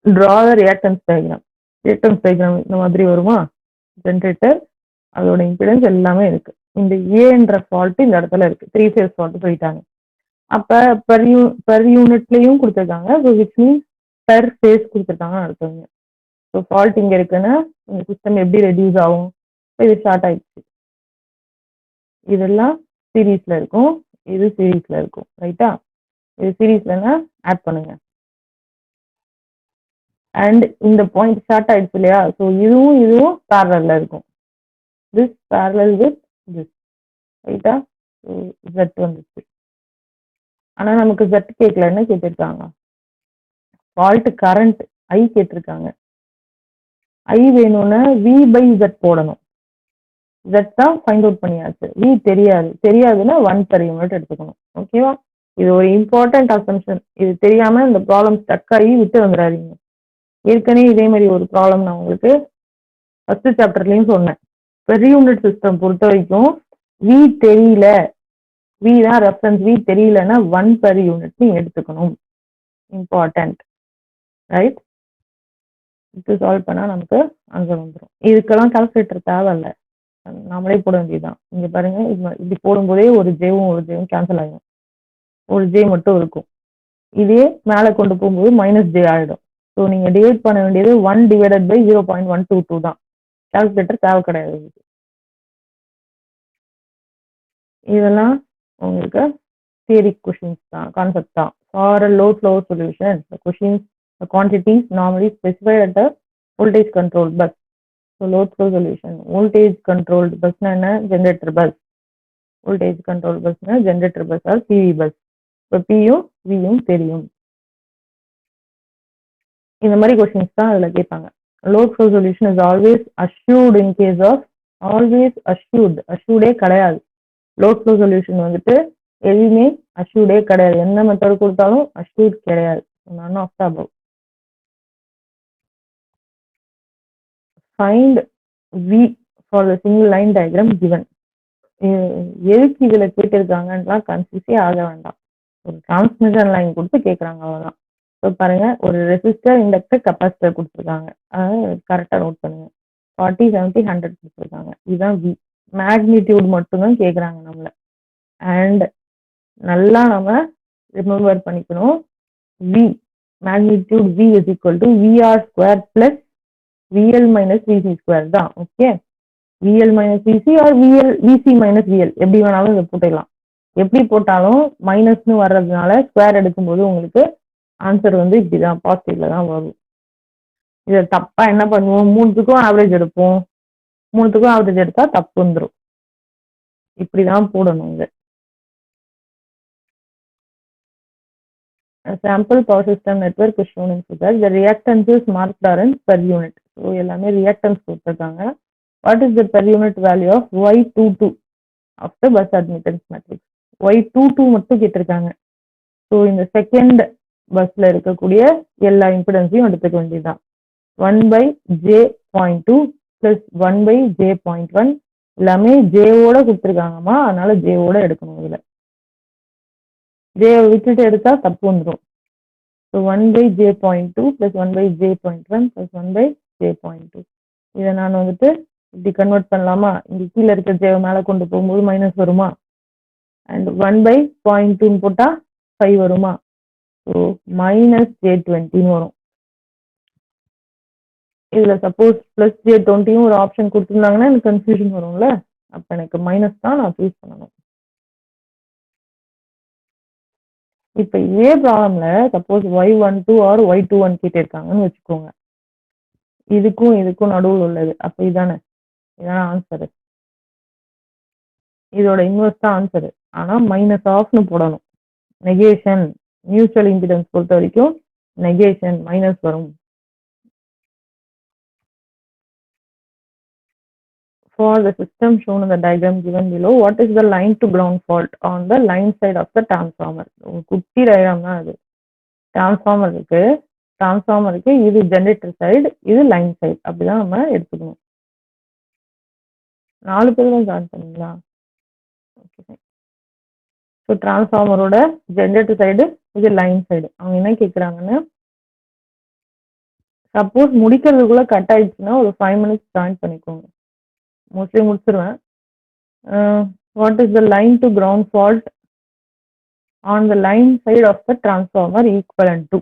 டிரா த ரியாக்டன்ஸ் டயக்ராம். ரியாக்டன்ஸ் டயக்ராம் இந்த மாதிரி வருமா, ஜென்ரேட்டர் அதோட இம்பிடன்ஸ் எல்லாமே இருக்கு. இந்த ஏன்ற ஃபால்ட் இந்த இடத்துல இருக்கு, 3-phase ஃபால்ட் சொல்லிட்டாங்க. அப்ப பெர் யூனிட்லயும் கொடுத்துருக்காங்க, so which means per phase கொடுத்துருக்காங்கன்னு அர்த்தங்க. ஸோ ஃபால்ட் இங்க இருக்குன்னா இந்த சிஸ்டம் எப்படி ரெடியூஸ் ஆகும், இது ஷார்ட் ஆயிடுச்சு. இதெல்லாம் சீரீஸ்ல இருக்கும், இது சீரீஸ்ல இருக்கும். ரைட்டா. இது சீரீஸ்லன்னா ஆட் பண்ணுங்க. அண்ட் இந்த பாயிண்ட் ஷார்ட் ஆயிடுச்சு இல்லையா, ஸோ இதுவும் பேரலல்ல இருக்கும். This parallel with this. ரைட்டா. Z வந்துச்சு. ஆனா நமக்கு Z கேட்கல, என்ன கேட்டிருக்காங்க, ஃபால்ட் கரண்ட் I கேட்டிருக்காங்க. I வேணும்னா V/Z போடணும். Z தான் ஃபைண்ட் அவுட் பண்ணியாச்சு, V தெரியாதுன்னா 1 per unit எடுத்துக்கணும். ஓகேவா. இது ஒரு இம்பார்ட்டன்ட் அசம்ஷன். இது தெரியாம இந்த ப்ராப்ளம் ஸ்டக் ஆகி விட்டு வந்துடாதீங்க. ஏற்கனவே இதே மாதிரி ஒரு ப்ராப்ளம் நான் உங்களுக்கு ஃபர்ஸ்ட் சாப்டர்லயும் சொன்னேன். பெர் யூனிட் சிஸ்டம் பொறுத்த வரைக்கும் V தெரியல, V தான் ரெஃபரன்ஸ், V தெரியலன்னா 1 per unit நீ எடுத்துக்கணும். இம்பார்ட்டன்ட். ரைட். இது சால்வ் பண்ணா நமக்கு ஆன்சர் வந்துடும். இதுக்கெல்லாம் கால்குலேட்டர் தேவையில்ல, நாமளே போட வேண்டியதுதான். இங்க பாருங்க, இப்படி போடும்போதே ஒரு ஜேவும் கேன்சல் ஆகும், ஒரு ஜே மட்டும் இருக்கும். இதே மேலே கொண்டு போகும்போது -j ஆயிடும். ஸோ நீங்க டிவைட் பண்ண வேண்டியது 1 / 0.122 தான். கால்குலேட்டர் தேவை கிடையாது. இதெல்லாம் உங்களுக்கு தியரி கொஷின்ஸ் தான், கான்செப்ட் தான். For a low flow solution the questions the quantities normally specified at the voltage controlled bus. So load flow solution voltage controlled bus na என்ன, generator bus. voltage controlled bus na generator bus or PV bus. இப்போ P-யும் V-யும் தெரியும். இந்த மாதிரி questions தான் அதில் கேட்பாங்க. Load flow solution is always assured in case of அஷ்யூர்டே கிடையாது. லோட் ஃப்ளோ சொல்யூஷன் வந்துட்டு எதுவுமே அஷ்யூர்டே கிடையாது. என்ன மெத்தட் கொடுத்தாலும் அஷ்யூர்ட் கிடையாது. none of the above. Find V for the single line diagram given. எதுக்கு இதுல கேட்டிருக்காங்கலாம் கன்ஃபியூஸே ஆக வேண்டாம். ஒரு டிரான்ஸ்மிஷன் லைன் கொடுத்து கேட்குறாங்க, அவ்வளோதான். ஸோ பாருங்க, ஒரு ரெசிஸ்டர், இண்டக்டர், கெப்பாசிட்டர் கொடுத்துருக்காங்க. அதை கரெக்டாக நோட் பண்ணுங்க. 40, 70, 100 கொடுத்துருக்காங்க. இதுதான் வி. மேக்னிடியூட் மட்டும்தான் கேட்குறாங்க நம்மள. அண்ட் நல்லா நம்ம ரிமெம்பர் பண்ணிக்கணும், V magnitude V is equal to V R square plus V L minus V C square தான். Okay, V L minus V C or V L V C minus V L எப்படி வேணாலும் இதை போட்டுக்கலாம். எப்படி போட்டாலும் மைனஸ்னு வர்றதுனால ஸ்கொயர் எடுக்கும்போது உங்களுக்கு ஆன்சர் வந்து இப்படிதான் பாசிட்டிவ்ல தான் வரும். இதை தப்பா என்ன பண்ணுவோம், மூணுத்துக்கும் ஆவரேஜ் எடுப்போம். மூணுத்துக்கும் ஆவரேஜ் எடுத்தா தப்பு வந்துடும். இப்படிதான் போடணும் இது. Sample power system network is shown in figure. The reactance is marked in per unit. So எல்லாமே reactance கொடுத்திருக்காங்க. What is the per unit value of Y22 of the bus admittance matrix? Y22 மட்டும் கேட்டிருக்காங்க. So இந்த second பஸ்ல இருக்கக்கூடிய எல்லா இம்பிடன்ஸையும் எடுத்துக்க வேண்டியதுதான். 1/J.2 பிளஸ் 1/J.1 எல்லாமே ஜேவோட கொடுத்துருக்காங்கம்மா, அதனால ஜேவோட எடுக்கணும். இதுல ஜே விட்டுட்டு எடுத்தா தப்பு வந்துடும். So 1/J.2 plus 1/J.1 plus 1/J.2. இதை நான் வந்துட்டு இப்படி கன்வெர்ட் பண்ணலாமா? இங்க கீழே இருக்க ஜே மேலே கொண்டு போகும்போது மைனஸ் வருமா? அண்ட் 1/0.2 போட்டா 5 வருமா? ஸோ மைனஸ் J20 வரும். இதுல சப்போஸ் பிளஸ் J20 ஒரு ஆப்ஷன் கொடுத்துருந்தாங்கன்னா எனக்கு கன்ஃபியூஷன் வரும்ல. அப்ப எனக்கு மைனஸ் தான் நான் சூஸ் பண்ணணும். இப்ப இதே ப்ராப்ளம்ல சப்போஸ் Y12 ஆர் Y21 கேட்டிருக்காங்கன்னு வச்சுக்கோங்க. இதுக்கும் இதுக்கும் நடுவில் உள்ளது. அப்ப இதானே ஆன்சரு. இதோட இன்வெர்ஸ் தான் ஆன்சரு. ஆனா மைனஸ் ஆஃப்னு போடணும். நெகேஷன், மியூச்சுவல் இம்பிடன்ஸ் பொறுத்த வரைக்கும் நெகேஷன் மைனஸ் வரும். For the system shown in the diagram given below, what is the line to ground fault on the line side of the transformer? குட்டி diagram தான் அது. டிரான்ஸ்ஃபார்மருக்கு இது generator side, இது line side, அப்படிதான் நம்ம எடுத்துக்கணும். 4 பேர் தான் ஜாயின் பண்ணீங்களா? ஓகே. ஸோ டிரான்ஸ்ஃபார்மரோட ஜெனரேட்டர் சைடு, இது லைன் சைடு. அவங்க என்ன கேட்குறாங்கன்னு, சப்போஸ் முடிக்கிறதுக்குள்ள கட் ஆயிடுச்சுன்னா ஒரு 5 minutes ஜாயின் பண்ணிக்கோங்க. மோஸ்ட்லி முடிச்சிருவேன். What is the line to ground fault on the line side of the transformer equivalent to?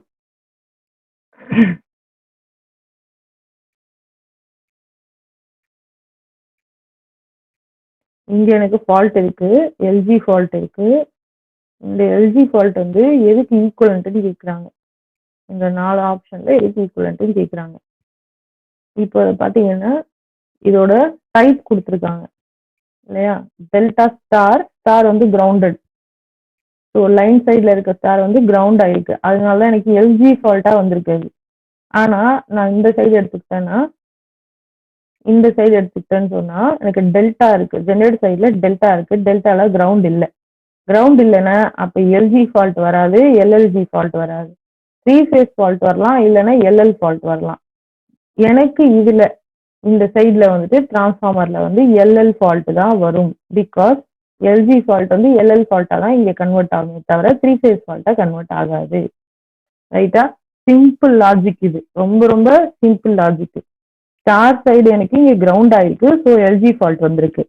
இங்க எனக்கு ஃபால்ட் இருக்கு, எல்ஜி ஃபால்ட் இருக்கு. இந்த எல்ஜி ஃபால்ட் வந்து எதுக்கு ஈக்குவலன்ட்னு கேட்குறாங்க. இந்த 4 ஆப்ஷன்ல எதுக்கு ஈக்குவலன்ட்னு கேட்குறாங்க. இப்போ பார்த்தீங்கன்னா இதோட டைப் கொடுத்துருக்காங்க இல்லையா? டெல்டா ஸ்டார், ஸ்டார் வந்து கிரவுண்டட். ஸோ லைன் சைடில் இருக்க ஸ்டார் வந்து கிரவுண்ட் ஆயிருக்கு. அதனால தான் எனக்கு எல்ஜி ஃபால்ட்டாக வந்திருக்காது. ஆனால் நான் இந்த சைடு எடுத்துக்கிட்டேன்னா, இந்த சைடு எடுத்துக்கிட்டேன்னு சொன்னால் எனக்கு டெல்டா இருக்கு. ஜெனரேட் சைடில் டெல்டா இருக்கு. டெல்டாவில் கிரவுண்ட் இல்லை. கிரவுண்ட் இல்லைன்னா அப்போ எல்ஜி ஃபால்ட் வராது, எல்எல்ஜி ஃபால்ட் வராது. 3 phase ஃபால்ட் வரலாம், இல்லைன்னா எல்எல் ஃபால்ட் வரலாம். எனக்கு இதுல இந்த சைட்ல வந்துட்டு டிரான்ஸ்ஃபார்மர்ல வந்து எல்எல் ஃபால்ட் தான் வரும். பிகாஸ் எல்ஜி ஃபால்ட் வந்து எல்எல் ஃபால்ட்டா தான் இங்க கன்வெர்ட் ஆகுமே தவிர 3 phase ஃபால்ட்டா கன்வெர்ட் ஆகாது. ரைட்டா? சிம்பிள் லாஜிக் இது. ரொம்ப ரொம்ப சிம்பிள் லாஜிக். ஸ்டார் சைடு எனக்கு இங்க கிரவுண்ட் ஆயிருக்கு. ஸோ எல்ஜி ஃபால்ட் வந்திருக்கு.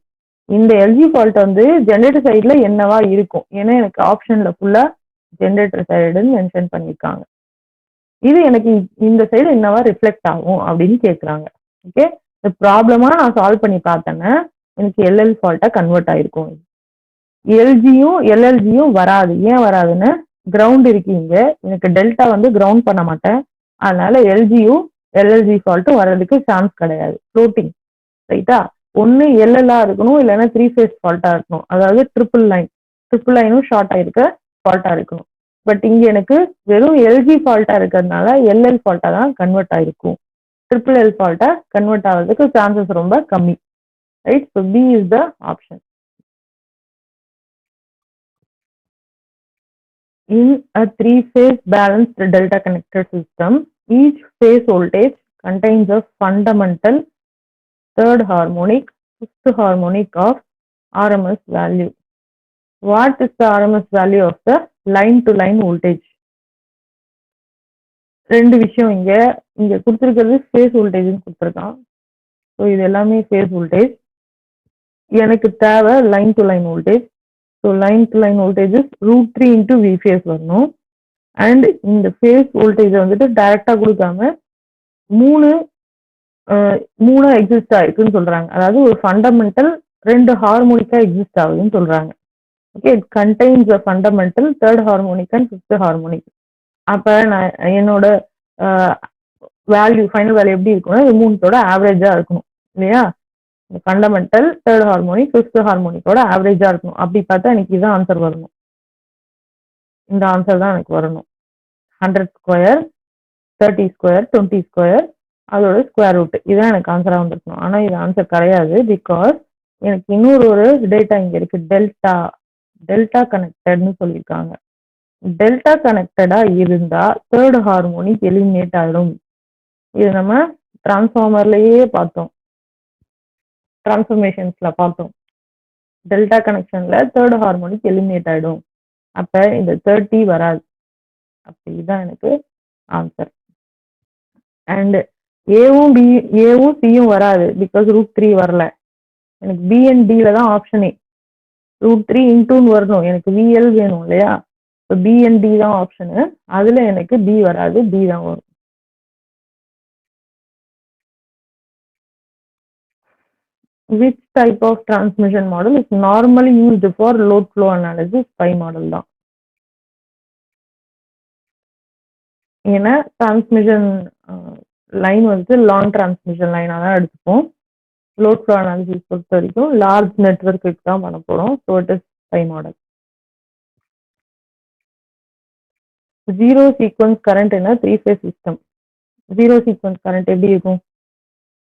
இந்த எல்ஜி ஃபால்ட் வந்து ஜெனரேட்டர் சைட்ல என்னவா இருக்கும்? ஏன்னா எனக்கு ஆப்ஷன்ல ஃபுல்லா ஜெனரேட்டர் சைடுன்னு மென்ஷன் பண்ணியிருக்காங்க. இது எனக்கு இந்த சைடு என்னவா ரிஃப்ளெக்ட் ஆகும் அப்படின்னு கேட்குறாங்க. ஓகே, இந்த ப்ராப்ளமா நான் சால்வ் பண்ணி பார்த்தேன்னா எனக்கு எல்எல் ஃபால்ட்டா கன்வெர்ட் ஆயிருக்கும். எல்ஜியும் எல்எல்ஜியும் வராது. ஏன் வராதுன்னு, கிரவுண்ட் இருக்கீங்க, எனக்கு டெல்டா வந்து கிரவுண்ட் பண்ண மாட்டேன். அதனால எல்ஜியும் எல்எல்ஜி ஃபால்ட்டும் வர்றதுக்கு சான்ஸ் கிடையாது. ஃப்ளோட்டிங். ரைட்டா? ஒன்று எல்எல்ஆ இருக்கணும், இல்லைன்னா 3 phase ஃபால்ட்டா இருக்கணும். அதாவது ட்ரிபிள் லைனும் ஷார்ட் ஆயிருக்க ஃபால்ட்டா இருக்கணும். பட் இங்க எனக்கு வெறும் எல்ஜி ஃபால்ட்டா இருக்கிறதுனால எல்எல் ஃபால்ட்டா தான் கன்வெர்ட் ஆயிருக்கும். ட்ரிபிள் எல் ஃபால்ட்டா கன்வெர்ட் ஆகிறதுக்கு சான்சஸ் ரொம்ப கம்மி. Right? So B is the option. In a three-phase balanced delta connected system, each phase voltage contains a fundamental, third harmonic, fifth harmonic of RMS value. What is the RMS value of the line to line voltage? ரெண்டு விஷயம் இங்க கொடுத்துருக்கிறது face வோல்டேஜ்னு கொடுத்துருக்கான். So இது எல்லாமே face voltage. எனக்கு தேவை line to line voltage. So line to line voltage √3 into V phase வரணும். அண்ட் இந்த ஃபேஸ் வோல்டேஜை வந்துட்டு டைரக்டா கொடுக்காம மூணு எக்ஸிஸ்ட் ஆயிருக்குன்னு சொல்றாங்க. அதாவது ஒரு ஃபண்டமெண்டல் ரெண்டு ஹார்மோனிக்கா எக்ஸிஸ்ட் ஆகுதுன்னு சொல்றாங்க. Okay, it contains a fundamental, third harmonic and fifth harmonic. அப்ப நான் என்னோட வேல்யூ, ஃபைனல் வேல்யூ எப்படி இருக்கும்னா இது மூணுத்தோட ஆவரேஜா இருக்கணும் இல்லையா? ஃபண்டமெண்டல், தேர்ட் ஹார்மோனிக், ஃபிஃப்த் ஹார்மோனிக்கோட ஆவரேஜா இருக்கணும். அப்படி பார்த்தா எனக்கு இதான் ஆன்சர் வரணும். இந்த ஆன்சர் தான் எனக்கு வரணும். 100 ஸ்கொயர், 30 ஸ்கொயர், 20 ஸ்கொயர், அதோட ஸ்கொயர் ரூட், இதான் எனக்கு ஆன்சரா வந்திருக்கணும். ஆனா இது ஆன்சர் கிடையாது. பிகாஸ் எனக்கு இன்னொரு டேட்டா இங்க இருக்கு, டெல்டா கனெக்டட்னு சொல்லியிருக்காங்க. டெல்டா கனெக்டடா இருந்தா தேர்ட் ஹார்மோனிக் எலிமினேட் ஆயிடும். இது நம்ம டிரான்ஸ்ஃபார்மர்லயே பார்த்தோம், டிரான்ஸ்ஃபர்மேஷன்ஸ்ல பார்த்தோம். டெல்டா கனெக்ஷன்ல தேர்ட் ஹார்மோனிக் எலிமினேட் ஆயிடும். அப்ப இந்த 30 வராது. அப்ப இதுதான் எனக்கு ஆன்சர். அண்ட் ஏவும் சியும் வராது, பிகாஸ் √3 வரல. எனக்கு பி அண்ட் டில தான் ஆப்ஷனே. √3 இன்டூன்னு வரணும், எனக்கு விஎல் வேணும் இல்லையா? இப்போ பி அண்ட் டி தான் ஆப்ஷனு. அதுல எனக்கு பி வராது, டி தான் வரும். Which type of transmission model is normally used for load flow analysis? Pi model தான். ஏன்னா டிரான்ஸ்மிஷன் லைன் வந்து லாங் டிரான்ஸ்மிஷன் லைனாக தான் எடுத்துப்போம். லோட் ஃப்ளோ அனாலிசிஸ் பொறுத்த வரைக்கும் லார்ஜ் நெட்வொர்க்கு தான் பண்ண போகிறோம். So it is pi model. Zero sequence current என்ன three phase system. Zero sequence current எப்படி இருக்கும்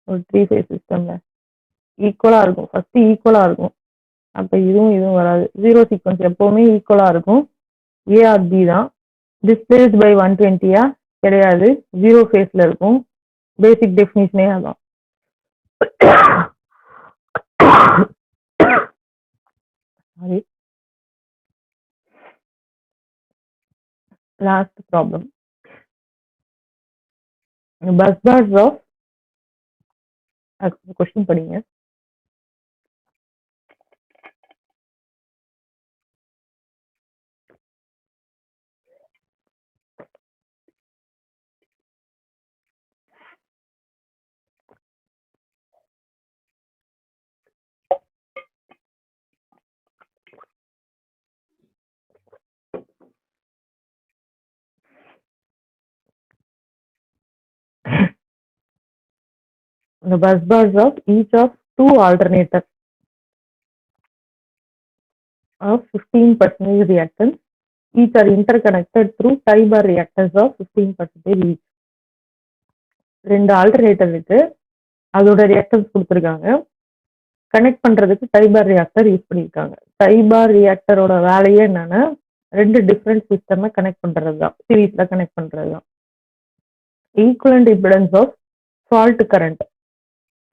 ஒரு த்ரீ ஃபேஸ் சிஸ்டம்ல? ஈக்குவலாக இருக்கும். ஃபர்ஸ்ட் ஈக்குவலாக இருக்கும். அப்போ இதுவும் வராது. ஜீரோ சீக்வன்ஸ் எப்போவுமே ஈக்குவலாக இருக்கும். ஏஆர்பி தான். டிஸ்பிளேஸ்ட் பை 120 கிடையாது, ஜீரோ ஃபேஸ்ல இருக்கும். பேசிக் டெஃபினிஷனே அதான். Sorry. Last problem. Bus bars of, question படிங்க. The bus bars of each of two alternators of 15% reactance. Each are interconnected through tie bar reactors of 15% each. ரெண்டு alternator இருக்கு, அதோட reactance கொடுத்துருக்காங்க. கனெக்ட் பண்றதுக்கு டை பார் reactor use பண்ணியிருக்காங்க. Tie பார் ரியாக்டரோட வேலையே என்னன்னா ரெண்டு டிஃப்ரெண்ட் சிஸ்டம் கனெக்ட் பண்றது தான், சீரீஸ்ல கனெக்ட் பண்றது தான். Equivalent impedance of fault current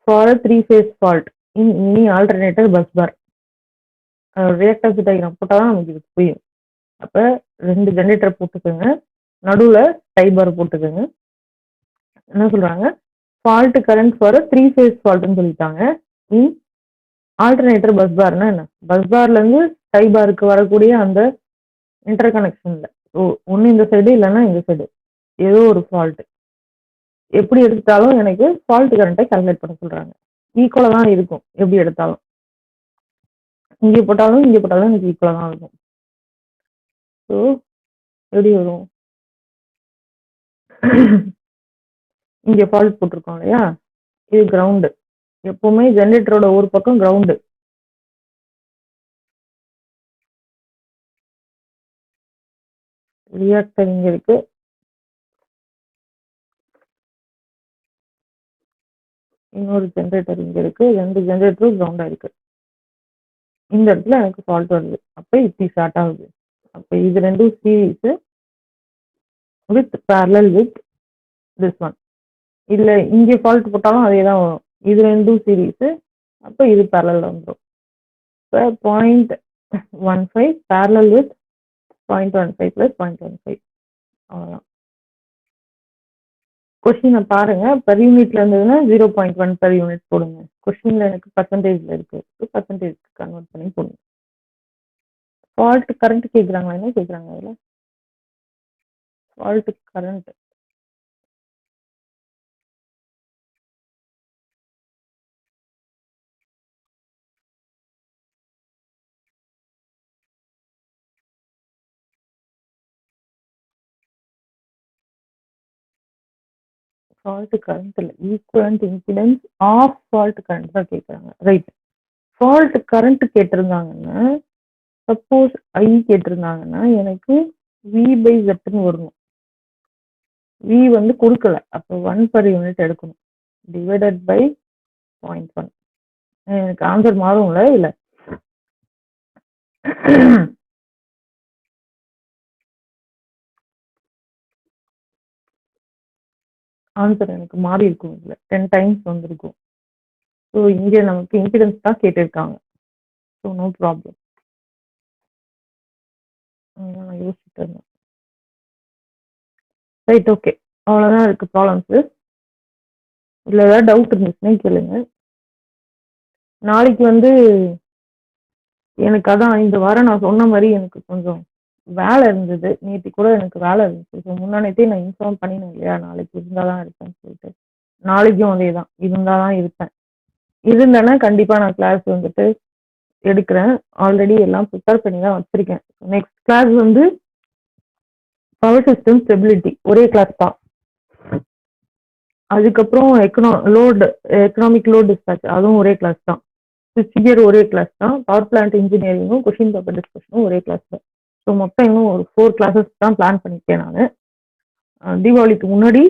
for three phase fault in any alternator bus bar. Reactors diagram போட்டால் தான் நமக்கு இது புரியும். அப்போ ரெண்டு ஜென்ரேட்டர் போட்டுக்கோங்க, நடுவில் டை பார் போட்டுக்கோங்க. என்ன சொல்றாங்க, fault current for three phase ஃபால்ட்னு சொல்லிட்டாங்க. இன் ஆல்டர்னேட்டர் பஸ் பார்னா என்ன, பஸ் பார்ல இருந்து டை பாருக்கு வரக்கூடிய அந்த இன்டர் கனெக்ஷன்ல ஒன்று இந்த சைடு இல்லைன்னா இந்த சைடு ஏதோ ஒரு ஃபால்ட், எப்படி எடுத்தாலும் எனக்கு ஃபால்ட் கரண்ட்டை கால்குலேட் பண்ண சொல்றாங்க. ஈக்குவலாக தான் இருக்கும், எப்படி எடுத்தாலும் இங்கே போட்டாலும் எனக்கு ஈக்குவலாக தான் இருக்கும். ஸோ எப்படி வரும், இங்கே ஃபால்ட் போட்டிருக்கோம் இல்லையா, இது கிரவுண்டு. எப்பவுமே ஜென்ரேட்டரோட ஒரு பக்கம் கிரவுண்டு, ரியாக்டர் இங்க இருக்கு, இன்னொரு ஜென்ரேட்டர் இங்க இருக்கு, ரெண்டு ஜென்ரேட்டரும் கிரவுண்டா இருக்கு. இந்த இடத்துல எனக்கு ஃபால்ட் வருது, அப்போ இப்படி ஸ்டார்ட் ஆகுது. அப்போ இது ரெண்டும் series with parallel with this one. இல்லை இங்கே ஃபால்ட் போட்டாலும் அதே தான் வரும். இது ரெண்டும் சீரீஸ், அப்போ இது பேரலல் வந்துடும். இப்போ 0.15 பேரலல் வித் 0.15 + 0.15. அவ்வளோதான். கொஸ்டினை பாருங்க. பெர் யூனிட்ல இருந்ததுன்னா 0.1 பெர் யூனிட் போடுங்க. கொஸ்டின்ல எனக்கு பர்சன்டேஜ்ல இருக்கு, பர்சன்டேஜ்க்கு கன்வெர்ட் பண்ணி போடுங்க. ஃபால்ட் கரண்ட் கேட்குறாங்களா? என்ன கேட்குறாங்க அதில்? ஃபால்ட் கரண்ட் ஃபால்ட் கரண்ட் இல்லை, equivalent impedance of fault current தான் கேட்குறாங்க. ரைட். ஃபால்ட் கரண்ட் கேட்டிருந்தாங்கன்னா, சப்போஸ் ஐ கேட்டிருந்தாங்கன்னா எனக்கு V/Zன்னு வரணும். V வந்து கொடுக்கல, அப்போ 1 பெர் யூனிட் எடுக்கணும். Divided by 0.1. எனக்கு ஆன்சர் மாறும்ல இல்லை? ஆன்சர் எனக்கு மாறி இருக்கும். இதில் 10 டைம்ஸ் வந்திருக்கும். ஸோ இங்கே நமக்கு இம்பிடன்ஸ் தான் கேட்டிருக்காங்க. So no problem. நான் யோசிச்சுட்டு இருந்தேன். Right, okay. அவ்வளோதான் இருக்கு ப்ராப்ளம்ஸு. இதில் ஏதாவது டவுட் இருந்துச்சுன்னா கேளுங்க. நாளைக்கு வந்து எனக்கு அதான் இந்த வாரம் நான் சொன்ன மாதிரி எனக்கு கொஞ்சம் வேலை இருந்தது. நேற்று கூட எனக்கு வேலை இருந்துச்சு. ஸோ முன்னாடியே நான் இன்ஃபார்ம் பண்ணினேன் இல்லையா, நாளைக்கு இருந்தால் தான் இருப்பேன்னு சொல்லிட்டு. நாளைக்கும் அதே தான், இருந்தால் தான் இருப்பேன். இருந்தேன்னா கண்டிப்பாக நான் கிளாஸ் வந்துட்டு எடுக்கிறேன். ஆல்ரெடி எல்லாம் ப்ரிப்பேர் பண்ணி தான் வச்சுருக்கேன். நெக்ஸ்ட் கிளாஸ் வந்து பவர் சிஸ்டம் ஸ்டெபிலிட்டி ஒரே கிளாஸ் தான். அதுக்கப்புறம் எக்கனாமிக் லோட் டிஸ்பேச் அதுவும் ஒரே கிளாஸ் தான். ஸ்விட்ச் கியர் ஒரே கிளாஸ் தான். பவர் பிளான்ட் இன்ஜினியரிங்கும் கொஷின் பேப்பர் டிஸ்கஷனும் ஒரே கிளாஸ் தான். ஸோ மொத்தம் இன்னும் ஒரு 4 கிளாஸஸ் தான் பிளான் பண்ணியிருக்கேன் நான். தீபாவளிக்கு முன்னாடி